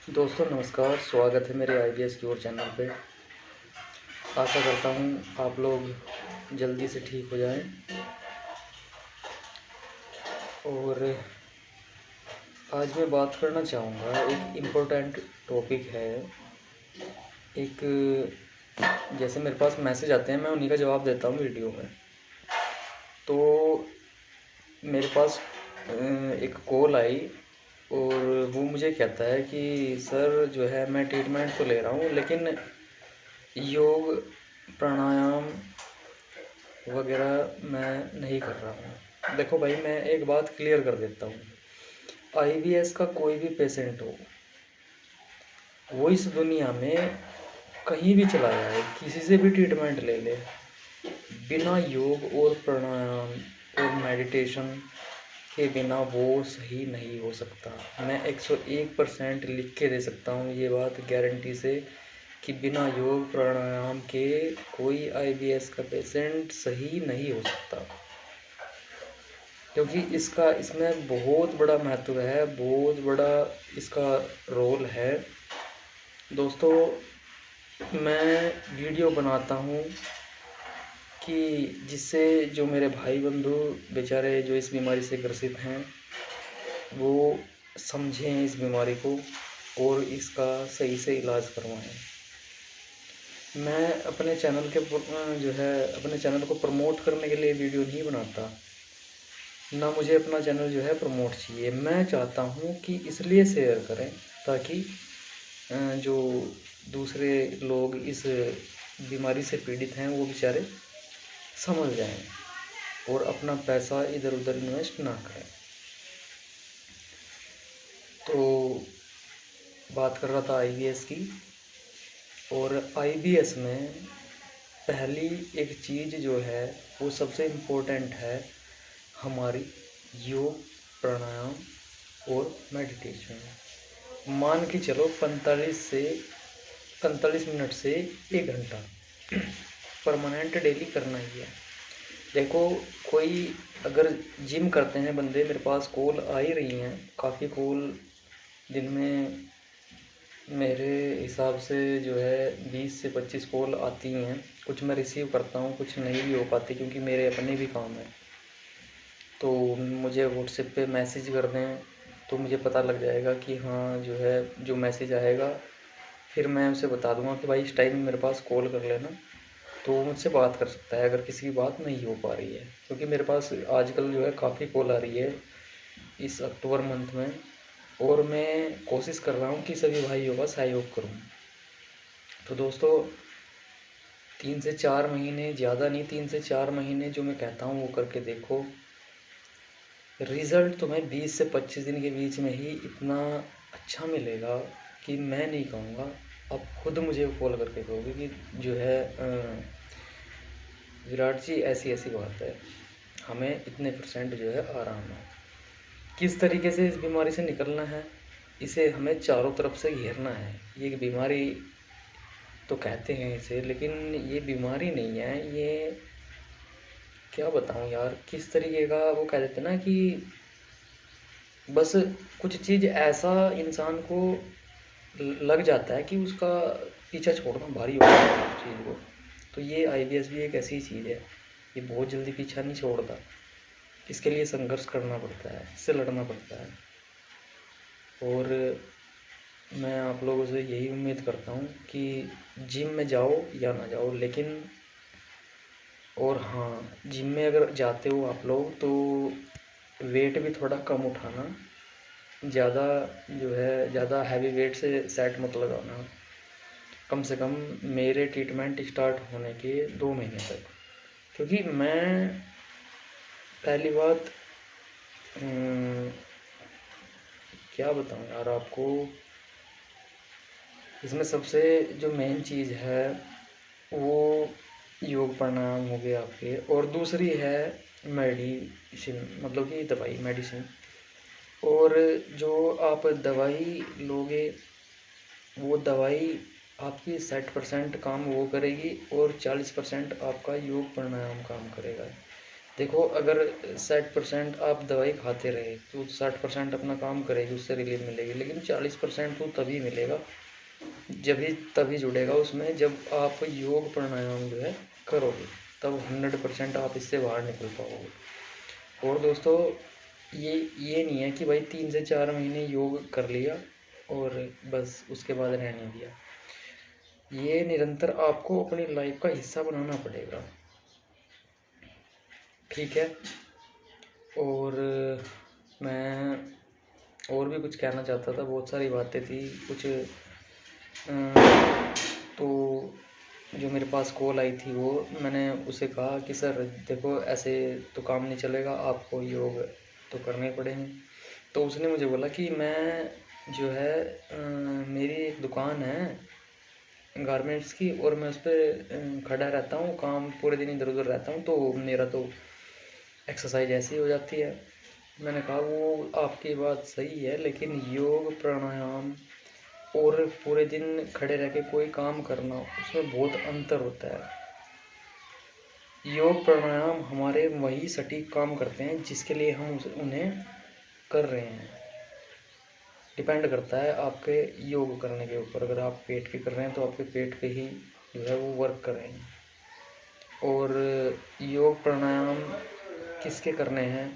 दोस्तों नमस्कार, स्वागत है मेरे आईबीएस क्योर चैनल पे। आशा करता हूँ आप लोग जल्दी से ठीक हो जाएं। और आज मैं बात करना चाहूँगा, एक इम्पोर्टेंट टॉपिक है। एक जैसे मेरे पास मैसेज आते हैं, मैं उन्हीं का जवाब देता हूँ वीडियो में। तो मेरे पास एक कॉल आई और वो मुझे कहता है कि सर जो है मैं ट्रीटमेंट तो ले रहा हूँ, लेकिन योग प्राणायाम वगैरह मैं नहीं कर रहा हूँ। देखो भाई, मैं एक बात क्लियर कर देता हूँ। आईबीएस का कोई भी पेशेंट हो, वो इस दुनिया में कहीं भी चला जाए, किसी से भी ट्रीटमेंट ले ले, बिना योग और प्राणायाम और मेडिटेशन के बिना वो सही नहीं हो सकता। मैं 101% लिख के दे सकता हूँ ये बात गारंटी से कि बिना योग प्राणायाम के कोई आईबीएस का पेशेंट सही नहीं हो सकता, क्योंकि इसमें बहुत बड़ा महत्व है, बहुत बड़ा इसका रोल है। दोस्तों, मैं वीडियो बनाता हूँ कि जिससे जो मेरे भाई बंधु बेचारे जो इस बीमारी से ग्रसित हैं, वो समझें इस बीमारी को और इसका सही से इलाज करवाएं। मैं अपने चैनल के जो है अपने चैनल को प्रमोट करने के लिए वीडियो नहीं बनाता, ना मुझे अपना चैनल जो है प्रमोट चाहिए। मैं चाहता हूँ कि इसलिए शेयर करें ताकि जो दूसरे लोग इस बीमारी से पीड़ित हैं वो बेचारे समझ जाएं और अपना पैसा इधर उधर इन्वेस्ट ना करें। तो बात कर रहा था आईबीएस की, और आईबीएस में पहली एक चीज़ जो है वो सबसे इम्पोर्टेंट है हमारी योग प्राणायाम और मेडिटेशन। मान के चलो 45 मिनट से 1 घंटा परमानेंट डेली करना ही है। देखो, कोई अगर जिम करते हैं बंदे, मेरे पास कॉल आ ही रही हैं, काफ़ी कॉल दिन में मेरे हिसाब से जो है 20 से 25 कॉल आती हैं। कुछ मैं रिसीव करता हूँ, कुछ नहीं भी हो पाती क्योंकि मेरे अपने भी काम हैं। तो मुझे व्हाट्सएप पे मैसेज कर दें तो मुझे पता लग जाएगा कि हाँ जो है जो मैसेज आएगा, फिर मैं उसे बता दूंगा कि भाई इस टाइम मेरे पास कॉल कर लेना, तो वो मुझसे बात कर सकता है अगर किसी की बात नहीं हो पा रही है। क्योंकि मेरे पास आजकल जो है काफ़ी कॉल आ रही है इस अक्टूबर मंथ में, और मैं कोशिश कर रहा हूँ कि सभी भाइयों का सहयोग करूँ। तो दोस्तों, 3 से 4 महीने, ज़्यादा नहीं, 3 से 4 महीने जो मैं कहता हूँ वो करके देखो। रिज़ल्ट तुम्हें 20 से 25 दिन के बीच में ही इतना अच्छा मिलेगा कि मैं नहीं कहूँगा, अब खुद मुझे कॉल करके कहोगे कि जो है विराट जी ऐसी ऐसी बात है, हमें इतने % जो है आराम है। किस तरीके से इस बीमारी से निकलना है, इसे हमें चारों तरफ से घेरना है। ये बीमारी तो कहते हैं इसे, लेकिन ये बीमारी नहीं है, ये क्या बताऊँ यार, किस तरीके का वो कह देते ना कि बस कुछ चीज़ ऐसा इंसान को लग जाता है कि उसका पीछा छोड़ना भारी हो जाता है उस चीज़ को। तो ये आईबीएस भी एक ऐसी चीज़ है, ये बहुत जल्दी पीछा नहीं छोड़ता, इसके लिए संघर्ष करना पड़ता है, इससे लड़ना पड़ता है। और मैं आप लोगों से यही उम्मीद करता हूँ कि जिम में जाओ या ना जाओ, लेकिन और हाँ, जिम में अगर जाते हो आप लोग तो वेट भी थोड़ा कम उठाना, ज़्यादा जो है ज़्यादा हैवी वेट से सेट मत लगाना, कम से कम मेरे ट्रीटमेंट स्टार्ट होने के 2 महीने तक। क्योंकि मैं पहली बात क्या बताऊँ यार आपको, इसमें सबसे जो मेन चीज़ है वो योग प्राणायाम हो गए आपके, और दूसरी है मेडिसिन, मतलब कि दवाई मेडिसिन। और जो आप दवाई लोगे वो दवाई आपकी 60% काम वो करेगी और 40% आपका योग प्राणायाम काम करेगा। देखो, अगर 60% आप दवाई खाते रहे तो 60% अपना काम करेगी, उससे रिलीफ मिलेगी, लेकिन 40% तो तभी मिलेगा, तभी जुड़ेगा उसमें जब आप योग प्राणायाम जो है करोगे, तब 100% आप इससे बाहर निकल पाओगे। और दोस्तों, ये नहीं है कि भाई 3 से 4 महीने योग कर लिया और बस उसके बाद रहने दिया। ये निरंतर आपको अपनी लाइफ का हिस्सा बनाना पड़ेगा, ठीक है। और मैं और भी कुछ कहना चाहता था, बहुत सारी बातें थी कुछ। तो जो मेरे पास कॉल आई थी, वो मैंने उसे कहा कि सर देखो, ऐसे तो काम नहीं चलेगा, आपको योग तो करने पड़ेंगे। तो उसने मुझे बोला कि मैं जो है मेरी एक दुकान है गारमेंट्स की, और मैं उस पर खड़ा रहता हूँ, काम पूरे दिन इधर उधर रहता हूँ, तो मेरा तो एक्सरसाइज ऐसी हो जाती है। मैंने कहा वो आपकी बात सही है, लेकिन योग प्राणायाम और पूरे दिन खड़े रह के कोई काम करना, उसमें बहुत अंतर होता है। योग प्राणायाम हमारे वही सटीक काम करते हैं जिसके लिए हम उन्हें कर रहे हैं। डिपेंड करता है आपके योग करने के ऊपर। अगर आप पेट के कर रहे हैं तो आपके पेट पे ही जो है वो वर्क कर रहे हैं। और योग प्राणायाम किसके करने हैं?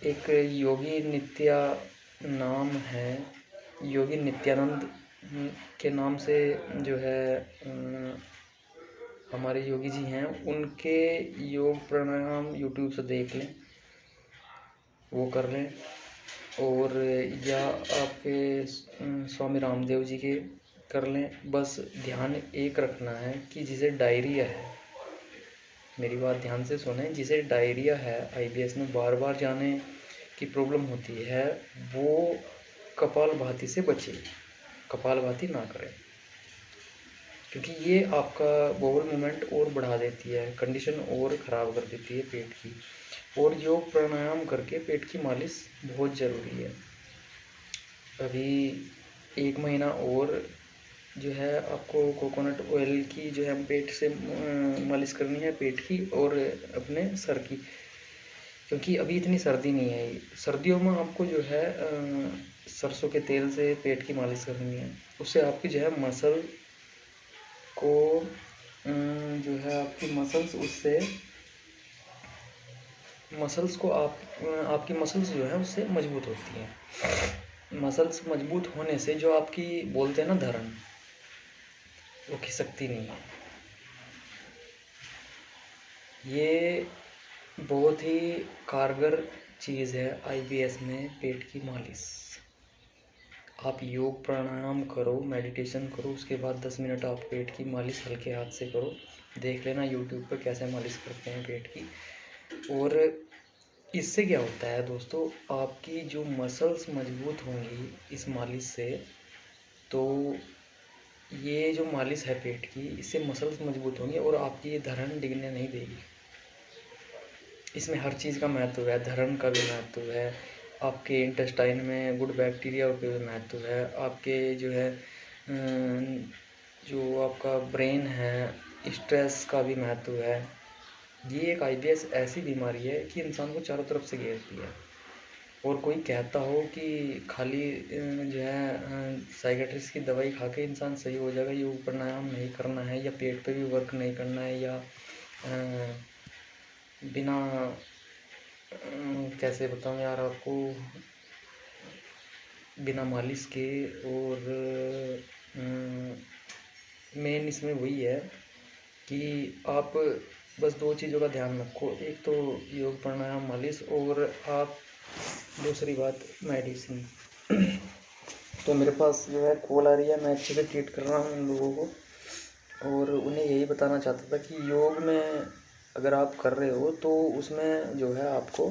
एक योगी नित्या नाम है, योगी नित्यानंद के नाम से जो है हमारे योगी जी हैं, उनके योग प्राणायाम यूट्यूब से देख लें, वो कर लें। और या आपके स्वामी रामदेव जी के कर लें। बस ध्यान एक रखना है कि जिसे डायरिया है, मेरी बात ध्यान से सुने, जिसे डायरिया है, आईबीएस में बार बार जाने की प्रॉब्लम होती है, वो कपालभाति से बचे, कपालभाति ना करें, क्योंकि ये आपका बाउल मूवमेंट और बढ़ा देती है, कंडीशन और ख़राब कर देती है पेट की। और योग प्राणायाम करके पेट की मालिश बहुत ज़रूरी है। अभी 1 महीना और जो है आपको कोकोनट ऑयल की जो है पेट से मालिश करनी है, पेट की और अपने सर की, क्योंकि अभी इतनी सर्दी नहीं है। सर्दियों में आपको जो है सरसों के तेल से पेट की मालिश करनी है, उससे आपकी जो है मसल को जो है आपकी मसल्स, उससे मसल्स को आपकी मसल्स जो है उससे मजबूत होती हैं। मसल्स मजबूत होने से जो आपकी बोलते हैं ना धड़न, वो खिसकती नहीं है। ये बहुत ही कारगर चीज़ है आईबीएस में, पेट की मालिश। आप योग प्राणायाम करो, मेडिटेशन करो, उसके बाद 10 मिनट आप पेट की मालिश हल्के हाथ से करो। देख लेना यूट्यूब पर कैसे मालिश करते हैं पेट की। और इससे क्या होता है दोस्तों, आपकी जो मसल्स मजबूत होंगी इस मालिश से, तो ये जो मालिश है पेट की, इससे मसल्स मजबूत होंगी और आपकी ये धड़न डिगने नहीं देगी। इसमें हर चीज़ का महत्व है, धड़न का भी महत्व है, आपके इंटेस्टाइन में गुड बैक्टीरिया का भी महत्व है, आपके जो है जो आपका ब्रेन है, स्ट्रेस का भी महत्व है। ये एक आईबीएस ऐसी बीमारी है कि इंसान को चारों तरफ से घेरती है। और कोई कहता हो कि खाली जो है साइकेट्रिस्ट की दवाई खा के इंसान सही हो जाएगा, योग प्राणायाम नहीं करना है, या पेट पे भी वर्क नहीं करना है, या बिना कैसे बताऊँ यार आपको, बिना मालिश के। और मेन इसमें वही है कि आप बस 2 चीज़ों का ध्यान रखो, एक तो योग प्राणायाम मालिश, और आप दूसरी बात मेडिसिन। तो मेरे पास जो है कॉल आ रही है, मैं अच्छे से ट्रीट कर रहा हूँ उन लोगों को, और उन्हें यही बताना चाहता था कि योग में अगर आप कर रहे हो तो उसमें जो है आपको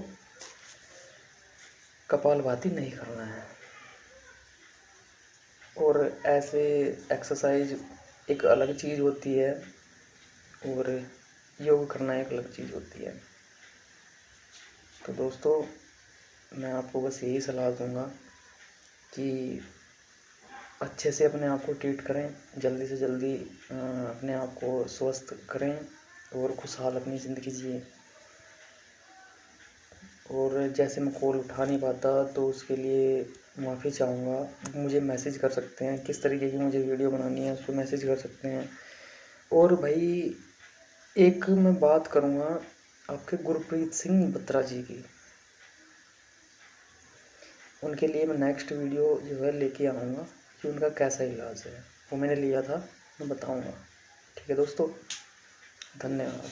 कपालभाति नहीं करना है। और ऐसे एक्सरसाइज एक अलग चीज़ होती है और योग करना एक अलग चीज़ होती है। तो दोस्तों, मैं आपको बस यही सलाह दूंगा कि अच्छे से अपने आप को ट्रीट करें, जल्दी से जल्दी अपने आप को स्वस्थ करें और खुशहाल अपनी ज़िंदगी जिए। और जैसे मैं कॉल उठा नहीं पाता तो उसके लिए माफ़ी चाहूँगा। मुझे मैसेज कर सकते हैं, किस तरीके की मुझे वीडियो बनानी है उस पर मैसेज कर सकते हैं। और भाई एक मैं बात करूँगा आपके गुरप्रीत सिंह बत्रा जी की, उनके लिए मैं नेक्स्ट वीडियो जो है लेके आऊँगा कि उनका कैसा इलाज है, वो मैंने लिया था, मैं बताऊँगा। ठीक है दोस्तों, धन्यवाद।